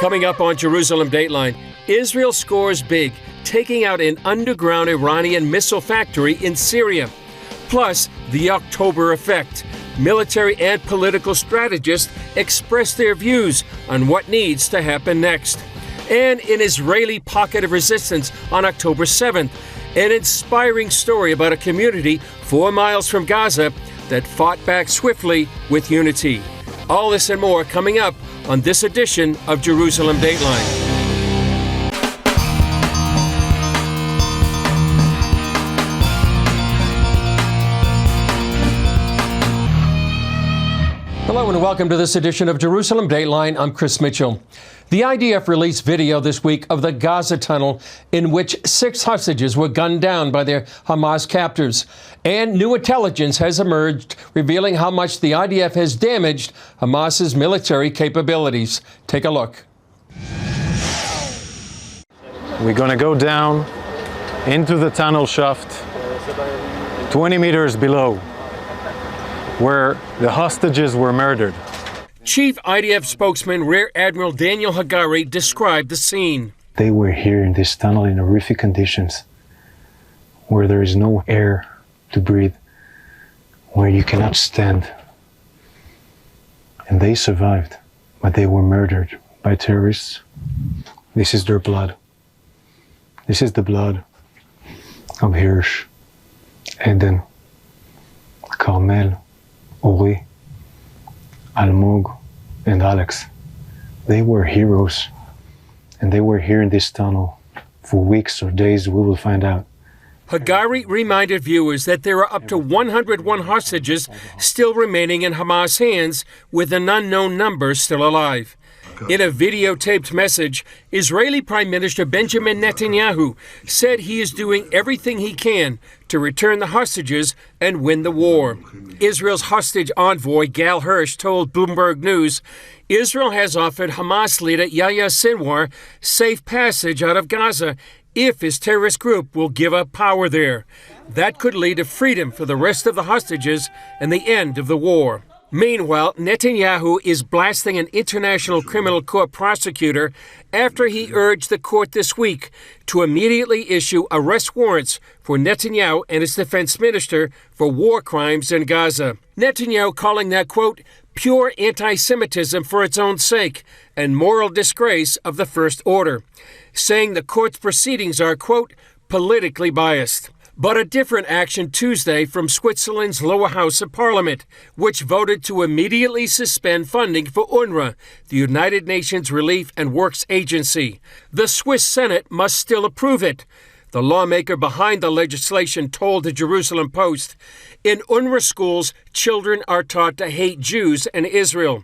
Coming up on Jerusalem Dateline, Israel scores big, taking out an underground Iranian missile factory in Syria. Plus, the October effect. Military and political strategists express their views on what needs to happen next. And an Israeli pocket of resistance on October 7th. An inspiring story about a community 4 miles from Gaza that fought back swiftly with unity. All this and more coming up on this edition of Jerusalem Dateline. Hello and welcome to this edition of Jerusalem Dateline. I'm Chris Mitchell. The IDF released video this week of the Gaza tunnel in which 6 hostages were gunned down by their Hamas captors. And new intelligence has emerged revealing how much the IDF has damaged Hamas's military capabilities. Take a look. We're going to go down into the tunnel shaft 20 meters below, where the hostages were murdered. Chief IDF spokesman Rear Admiral Daniel Hagari described the scene. They were here in this tunnel in horrific conditions, where there is no air to breathe, where you cannot stand. And they survived, but they were murdered by terrorists. This is their blood. This is the blood of Hirsch, Eden, Carmel, Ori, Almog, and Alex. They were heroes, and they were here in this tunnel for weeks or days. We will find out. Hagari reminded viewers that there are up to 101 hostages still remaining in Hamas hands, with an unknown number still alive. In a videotaped message, Israeli Prime Minister Benjamin Netanyahu said he is doing everything he can to return the hostages and win the war. Israel's hostage envoy Gal Hirsch told Bloomberg News Israel has offered Hamas leader Yahya Sinwar safe passage out of Gaza if his terrorist group will give up power there. That could lead to freedom for the rest of the hostages and the end of the war. Meanwhile, Netanyahu is blasting an international criminal court prosecutor after he urged the court this week to immediately issue arrest warrants for Netanyahu and his defense minister for war crimes in Gaza. Netanyahu calling that, quote, pure anti-Semitism for its own sake and moral disgrace of the First Order, saying the court's proceedings are, quote, politically biased. But a different action Tuesday from Switzerland's lower house of parliament, which voted to immediately suspend funding for UNRWA, the United Nations Relief and Works Agency. The Swiss Senate must still approve it. The lawmaker behind the legislation told the Jerusalem Post, in UNRWA schools, children are taught to hate Jews and Israel.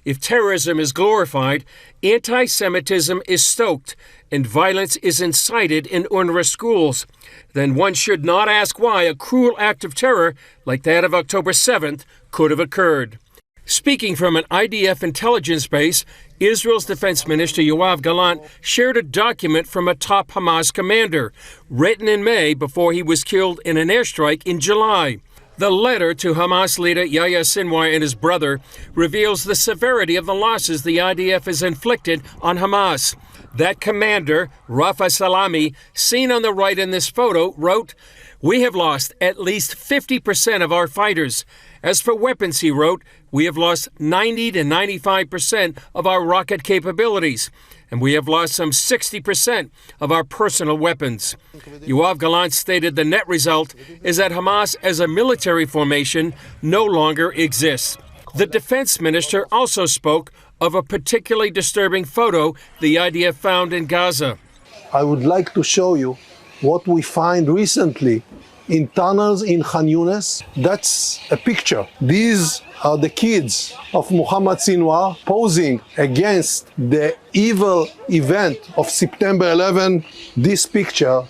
If terrorism is glorified, anti-Semitism is stoked, and violence is incited in UNRWA schools, then one should not ask why a cruel act of terror like that of October 7th could have occurred. Speaking from an IDF intelligence base, Israel's Defense Minister Yoav Gallant shared a document from a top Hamas commander, written in May before he was killed in an airstrike in July. The letter to Hamas leader Yahya Sinwar and his brother reveals the severity of the losses the IDF has inflicted on Hamas. That commander, Rafa Salami, seen on the right in this photo, wrote, we have lost at least 50% of our fighters. As for weapons, he wrote, we have lost 90 to 95% of our rocket capabilities, and we have lost some 60% of our personal weapons. Yoav Gallant stated the net result is that Hamas as a military formation no longer exists. The defense minister also spoke of a particularly disturbing photo the IDF found in Gaza. I would like to show you what we find recently in tunnels in Khan Yunis. That's a picture. These are the kids of Muhammad Sinwar posing against the evil event of September 11. This picture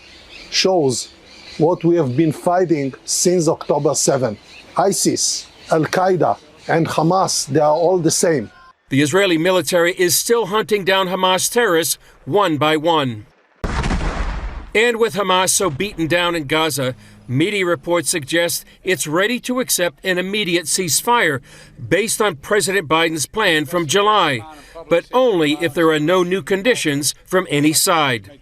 shows what we have been fighting since October 7. ISIS, Al-Qaeda, and Hamas, they are all the same. The Israeli military is still hunting down Hamas terrorists one by one. And with Hamas so beaten down in Gaza, media reports suggest it's ready to accept an immediate ceasefire based on President Biden's plan from July, but only if there are no new conditions from any side.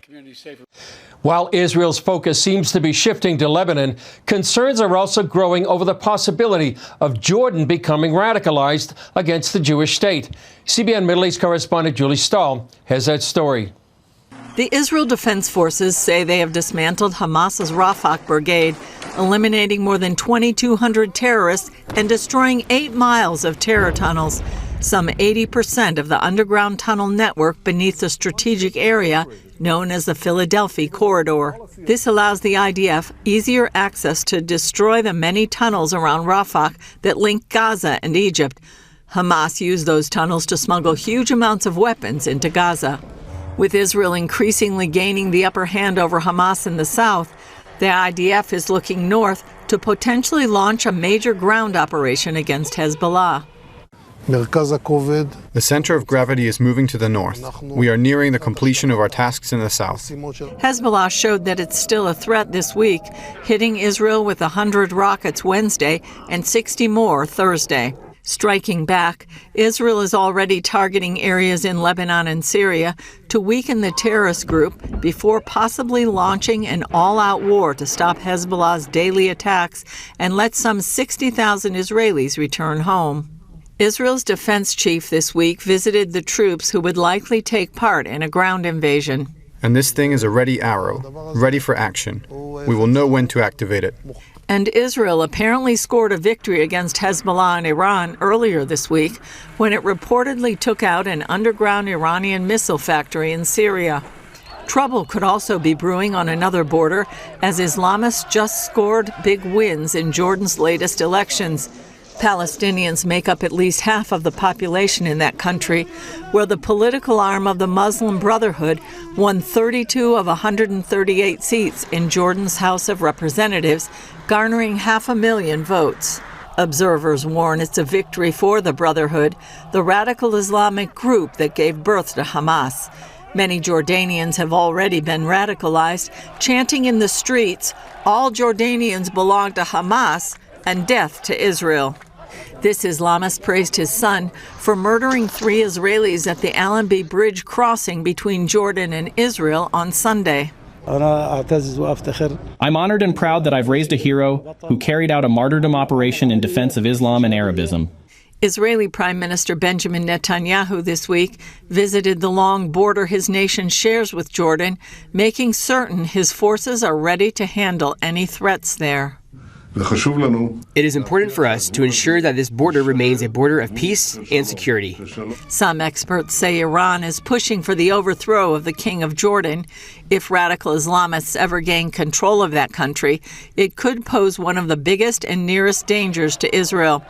While Israel's focus seems to be shifting to Lebanon, concerns are also growing over the possibility of Jordan becoming radicalized against the Jewish state. CBN Middle East correspondent Julie Stahl has that story. The Israel Defense Forces say they have dismantled Hamas's Rafah brigade, eliminating more than 2,200 terrorists and destroying 8 miles of terror tunnels. Some 80% of the underground tunnel network beneath the strategic area known as the Philadelphia Corridor. This allows the IDF easier access to destroy the many tunnels around Rafah that link Gaza and Egypt. Hamas used those tunnels to smuggle huge amounts of weapons into Gaza. With Israel increasingly gaining the upper hand over Hamas in the south, the IDF is looking north to potentially launch a major ground operation against Hezbollah. The center of gravity is moving to the north. We are nearing the completion of our tasks in the south. Hezbollah showed that it's still a threat this week, hitting Israel with 100 rockets Wednesday and 60 more Thursday. Striking back, Israel is already targeting areas in Lebanon and Syria to weaken the terrorist group before possibly launching an all-out war to stop Hezbollah's daily attacks and let some 60,000 Israelis return home. Israel's defense chief this week visited the troops who would likely take part in a ground invasion. And this thing is a ready arrow, ready for action. We will know when to activate it. And Israel apparently scored a victory against Hezbollah and Iran earlier this week when it reportedly took out an underground Iranian missile factory in Syria. Trouble could also be brewing on another border as Islamists just scored big wins in Jordan's latest elections. Palestinians make up at least half of the population in that country, where the political arm of the Muslim Brotherhood won 32 of 138 seats in Jordan's House of Representatives, garnering 500,000 votes. Observers warn it's a victory for the Brotherhood, the radical Islamic group that gave birth to Hamas. Many Jordanians have already been radicalized, chanting in the streets, "All Jordanians belong to Hamas," and "Death to Israel." This Islamist praised his son for murdering 3 Israelis at the Allenby Bridge crossing between Jordan and Israel on Sunday. I'm honored and proud that I've raised a hero who carried out a martyrdom operation in defense of Islam and Arabism. Israeli Prime Minister Benjamin Netanyahu this week visited the long border his nation shares with Jordan, making certain his forces are ready to handle any threats there. It is important for us to ensure that this border remains a border of peace and security. Some experts say Iran is pushing for the overthrow of the King of Jordan. If radical Islamists ever gain control of that country, it could pose one of the biggest and nearest dangers to Israel.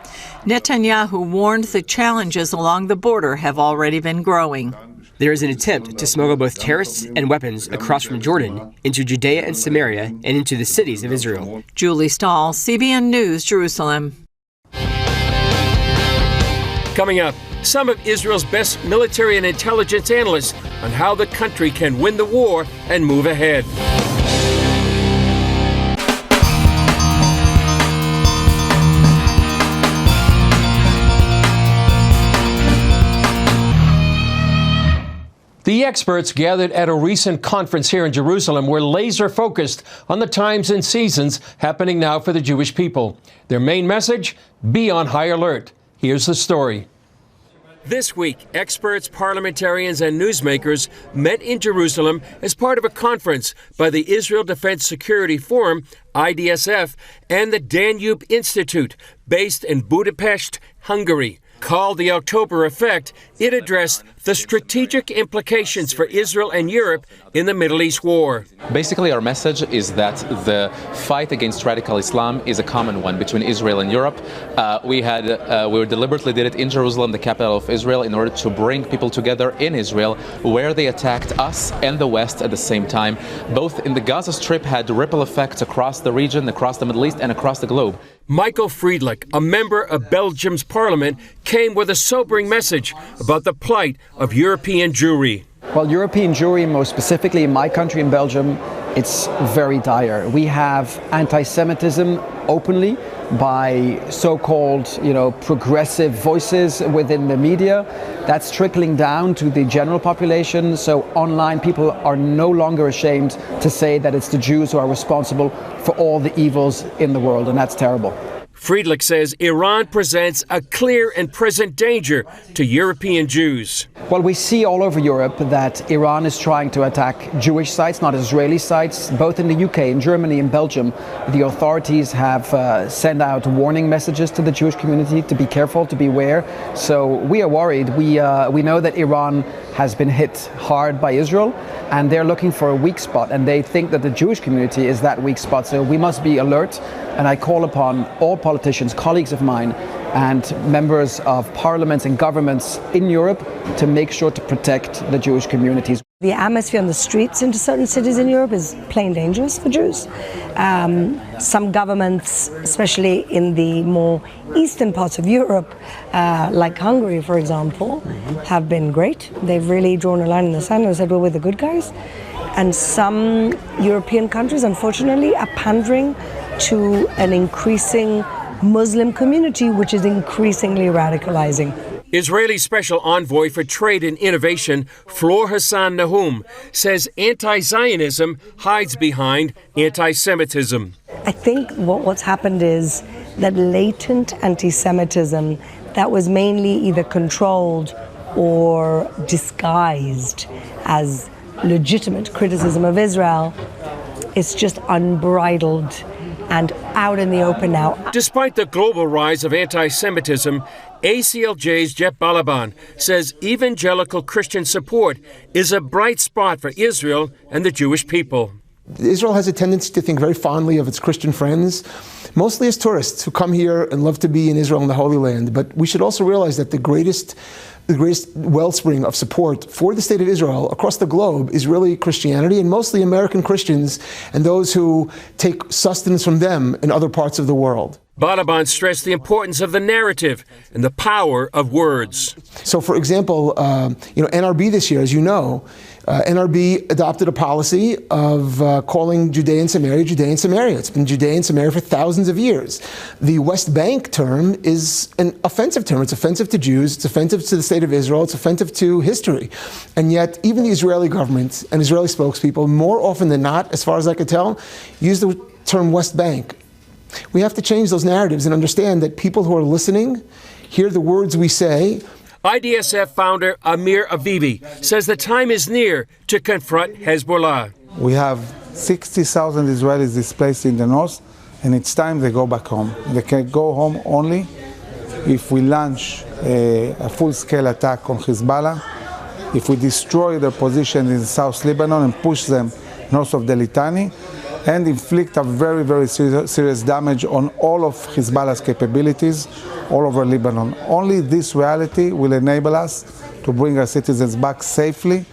Netanyahu warned the challenges along the border have already been growing. There is an attempt to smuggle both terrorists and weapons across from Jordan into Judea and Samaria and into the cities of Israel. Julie Stahl, CBN News, Jerusalem. Coming up, some of Israel's best military and intelligence analysts on how the country can win the war and move ahead. The experts gathered at a recent conference here in Jerusalem were laser focused on the times and seasons happening now for the Jewish people. Their main message, be on high alert. Here's the story. This week, experts, parliamentarians, and newsmakers met in Jerusalem as part of a conference by the Israel Defense Security Forum, IDSF, and the Danube Institute, based in Budapest, Hungary. Called the October Effect, it addressed the strategic implications for Israel and Europe in the Middle East war. Basically, our message is that the fight against radical Islam is a common one between Israel and Europe. We deliberately did it in Jerusalem, the capital of Israel, in order to bring people together in Israel, where they attacked us and the West at the same time. Both in the Gaza Strip had ripple effects across the region, across the Middle East, and across the globe. Michael Friedrich, a member of Belgium's parliament, came with a sobering message about the plight of European Jewry. Well, European Jewry, most specifically in my country, in Belgium, it's very dire. We have anti-Semitism openly by so-called, progressive voices within the media. That's trickling down to the general population. So online people are no longer ashamed to say that it's the Jews who are responsible for all the evils in the world, and that's terrible. Friedlich says Iran presents a clear and present danger to European Jews. Well, we see all over Europe that Iran is trying to attack Jewish sites, not Israeli sites. Both in the UK, in Germany, and Belgium, the authorities have sent out warning messages to the Jewish community to be careful, to beware. So we are worried. We know that Iran has been hit hard by Israel, and they're looking for a weak spot, and they think that the Jewish community is that weak spot. So we must be alert, and I call upon all politicians, colleagues of mine, and members of parliaments and governments in Europe to make sure to protect the Jewish communities. The atmosphere on the streets in certain cities in Europe is plain dangerous for Jews. Some governments, especially in the more eastern parts of Europe, like Hungary, for example, have been great. They've really drawn a line in the sand and said, well, we're the good guys. And some European countries, unfortunately, are pandering to an increasing Muslim community, which is increasingly radicalizing. Israeli Special Envoy for Trade and Innovation, Flor Hassan Nahum, says anti-Zionism hides behind anti-Semitism. I think what's happened is that latent anti-Semitism that was mainly either controlled or disguised as legitimate criticism of Israel is just unbridled and out in the open now. Despite the global rise of anti-Semitism, ACLJ's Jeff Balaban says evangelical Christian support is a bright spot for Israel and the Jewish people. Israel has a tendency to think very fondly of its Christian friends, mostly as tourists who come here and love to be in Israel and the Holy Land. But we should also realize that the greatest wellspring of support for the state of Israel across the globe is really Christianity, and mostly American Christians and those who take sustenance from them in other parts of the world. Balaban stressed the importance of the narrative and the power of words. So, for example, NRB this year, as you know, NRB adopted a policy of calling Judea and Samaria. It's been Judea and Samaria for thousands of years. The West Bank term is an offensive term. It's offensive to Jews. It's offensive to the state of Israel. It's offensive to history. And yet, even the Israeli government and Israeli spokespeople, more often than not, as far as I could tell, use the term West Bank. We have to change those narratives and understand that people who are listening hear the words we say. IDSF founder Amir Avivi says the time is near to confront Hezbollah. We have 60,000 Israelis displaced in the north, and it's time they go back home. They can go home only if we launch a full-scale attack on Hezbollah, if we destroy their position in South Lebanon and push them north of the Litani, and inflict a very, very serious damage on all of Hezbollah's capabilities all over Lebanon. Only this reality will enable us to bring our citizens back safely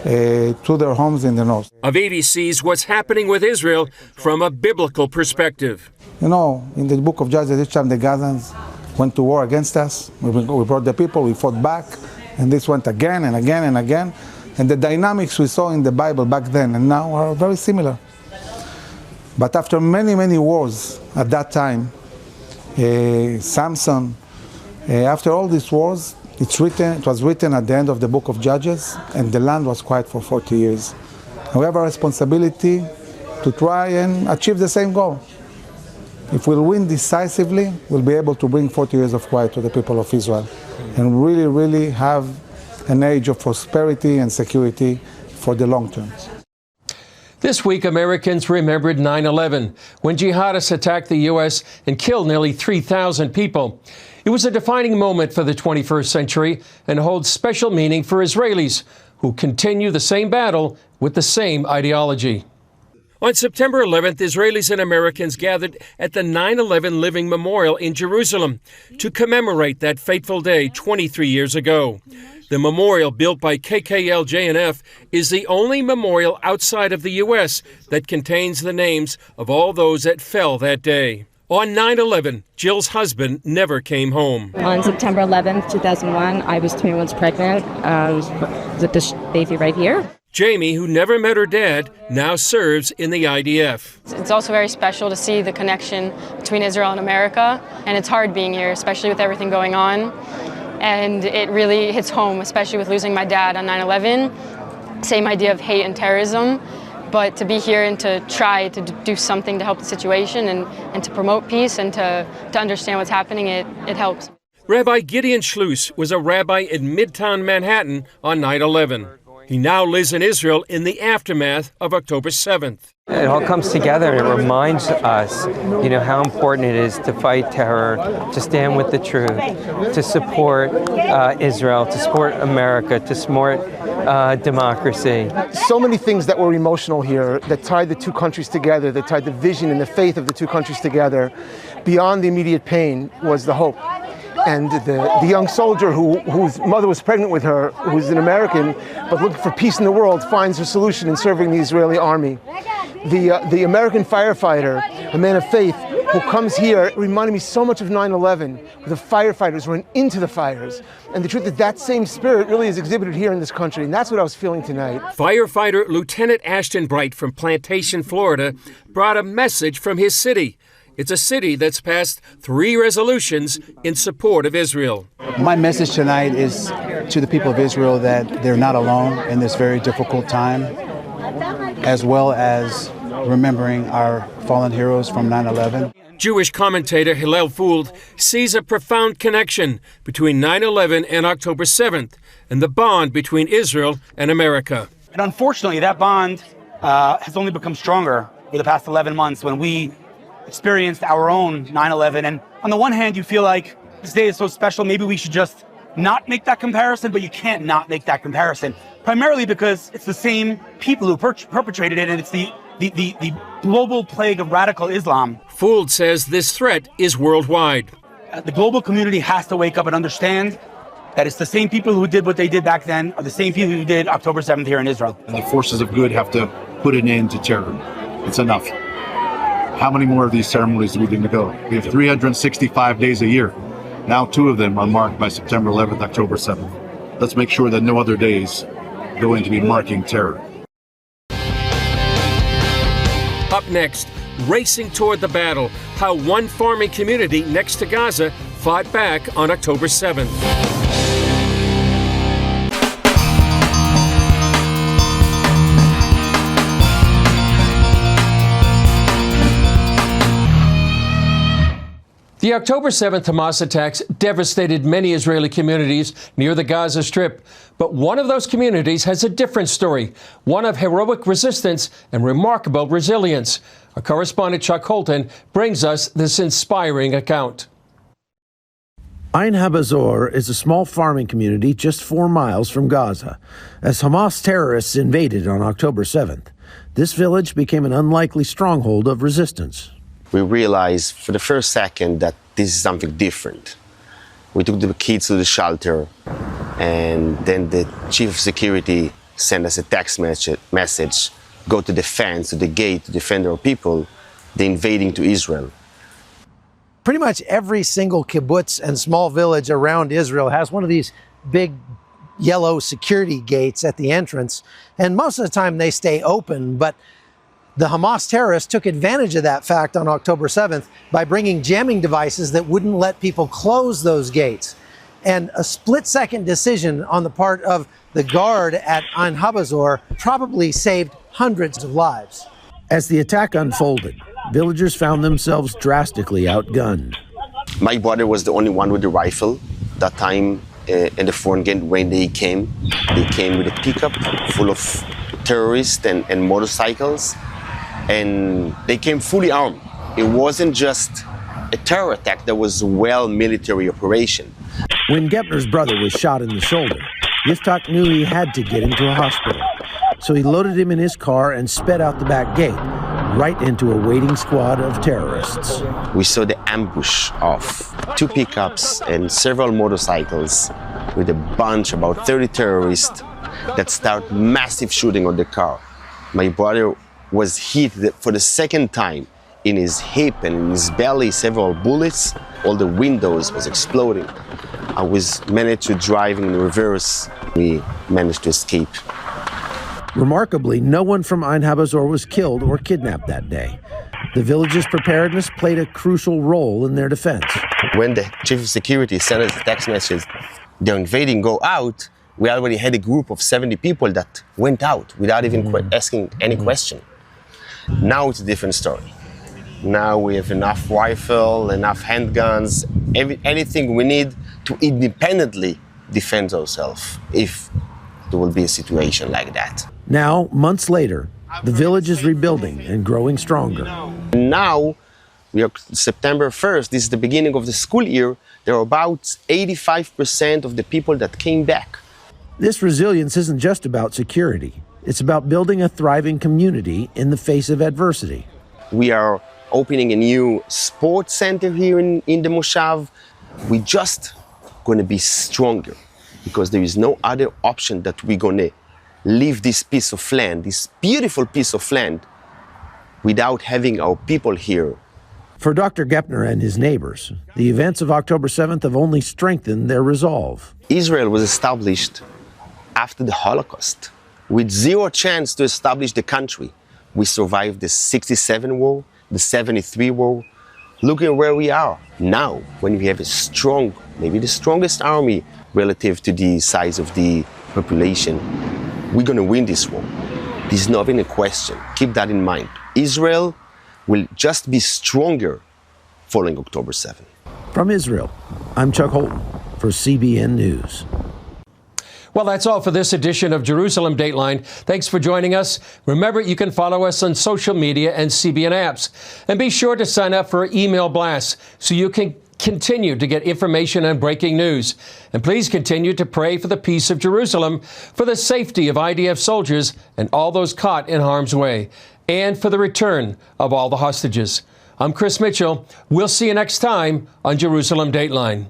to their homes in the north. Avivi sees what's happening with Israel from a biblical perspective. You know, in the book of Judges, each time the Gazans went to war against us, we brought the people, we fought back, and this went again and again and again. And the dynamics we saw in the Bible back then and now are very similar. But after many, many wars at that time, Samson, after all these wars, it was written at the end of the book of Judges, and the land was quiet for 40 years. And we have a responsibility to try and achieve the same goal. If we'll win decisively, we'll be able to bring 40 years of quiet to the people of Israel and really, really have an age of prosperity and security for the long term. This week, Americans remembered 9/11, when jihadists attacked the U.S. and killed nearly 3,000 people. It was a defining moment for the 21st century and holds special meaning for Israelis who continue the same battle with the same ideology. On September 11th, Israelis and Americans gathered at the 9/11 Living Memorial in Jerusalem to commemorate that fateful day 23 years ago. The memorial, built by KKL-JNF, is the only memorial outside of the U.S. that contains the names of all those that fell that day. On 9/11, Jill's husband never came home. On September 11th, 2001, I was 3 months pregnant with this baby right here. Jamie, who never met her dad, now serves in the IDF. It's also very special to see the connection between Israel and America, and it's hard being here, especially with everything going on. And it really hits home, especially with losing my dad on 9/11. Same idea of hate and terrorism, but to be here and to try to do something to help the situation and to promote peace and to understand what's happening, it helps. Rabbi Gideon Schluss was a rabbi in Midtown Manhattan on 9/11. He now lives in Israel in the aftermath of October 7th. It all comes together and it reminds us, how important it is to fight terror, to stand with the truth, to support Israel, to support America, to support democracy. So many things that were emotional here that tied the two countries together, that tied the vision and the faith of the two countries together. Beyond the immediate pain was the hope. And the young soldier whose mother was pregnant with her, who's an American, but looking for peace in the world, finds her solution in serving the Israeli army. The American firefighter, a man of faith, who comes here, reminded me so much of 9/11, where the firefighters went into the fires. And the truth is that same spirit really is exhibited here in this country, and that's what I was feeling tonight. Firefighter Lieutenant Ashton Bright from Plantation, Florida, brought a message from his city. It's a city that's passed 3 resolutions in support of Israel. My message tonight is to the people of Israel that they're not alone in this very difficult time, as well as remembering our fallen heroes from 9/11. Jewish commentator Hillel Fuld sees a profound connection between 9/11 and October 7th and the bond between Israel and America. And unfortunately, that bond has only become stronger over the past 11 months when we experienced our own 9/11. And on the one hand, you feel like this day is so special, maybe we should just not make that comparison, but you can't not make that comparison. Primarily because it's the same people who perpetrated it, and it's the global plague of radical Islam. Fuld says this threat is worldwide. The global community has to wake up and understand that it's the same people who did what they did back then are the same people who did October 7th here in Israel. And the forces of good have to put an end to terror. It's enough. How many more of these ceremonies do we need to go? We have 365 days a year. Now 2 of them are marked by September 11th, October 7th. Let's make sure that no other days are going to be marking terror. Up next, racing toward the battle, how one farming community next to Gaza fought back on October 7th. The October 7th Hamas attacks devastated many Israeli communities near the Gaza Strip. But one of those communities has a different story, one of heroic resistance and remarkable resilience. Our correspondent Chuck Holton brings us this inspiring account. Ein Habazor is a small farming community just 4 miles from Gaza. As Hamas terrorists invaded on October 7th, this village became an unlikely stronghold of resistance. We realized for the first second that this is something different. We took the kids to the shelter, and then the chief of security sent us a text message, go to the fence, to the gate, to defend our people. They're invading to Israel. Pretty much every single kibbutz and small village around Israel has one of these big yellow security gates at the entrance, and most of the time they stay open, but the Hamas terrorists took advantage of that fact on October 7th by bringing jamming devices that wouldn't let people close those gates. And a split-second decision on the part of the guard at Ein Habazor probably saved hundreds of lives. As the attack unfolded, villagers found themselves drastically outgunned. My brother was the only one with the rifle. That time, in the foreign gate, when they came with a pickup full of terrorists and motorcycles. And they came fully armed. It wasn't just a terror attack, there was a military operation. When Gepner's brother was shot in the shoulder, Yiftach knew he had to get him to a hospital. So he loaded him in his car and sped out the back gate, right into a waiting squad of terrorists. We saw the ambush of 2 pickups and several motorcycles with a bunch, about 30 terrorists that started massive shooting on the car. My brother was hit for the second time in his hip and in his belly, several bullets. All the windows was exploding. I managed to drive in reverse. We managed to escape. Remarkably, no one from Ein Habazor was killed or kidnapped that day. The village's preparedness played a crucial role in their defense. When the chief of security sent us a text message, they're invading, go out, we already had a group of 70 people that went out without even asking any question. Now it's a different story. Now we have enough rifle, enough handguns, anything we need to independently defend ourselves if there will be a situation like that. Now, months later, the village is rebuilding and growing stronger. Now, we are September 1st, this is the beginning of the school year, there are about 85% of the people that came back. This resilience isn't just about security. It's about building a thriving community in the face of adversity. We are opening a new sports center here in the Moshav. We're just going to be stronger because there is no other option that we're going to leave this piece of land, this beautiful piece of land, without having our people here. For Dr. Gepner and his neighbors, the events of October 7th have only strengthened their resolve. Israel was established after the Holocaust, with zero chance to establish the country. We survived the 67 war, the 73 war. Look at where we are now, when we have a strong, maybe the strongest army relative to the size of the population. We're going to win this war. There's not even a question. Keep that in mind. Israel will just be stronger following October 7th. From Israel, I'm Chuck Holton for CBN News. Well, that's all for this edition of Jerusalem Dateline. Thanks for joining us. Remember, you can follow us on social media and CBN apps. And be sure to sign up for email blasts so you can continue to get information on breaking news. And please continue to pray for the peace of Jerusalem, for the safety of IDF soldiers and all those caught in harm's way, and for the return of all the hostages. I'm Chris Mitchell. We'll see you next time on Jerusalem Dateline.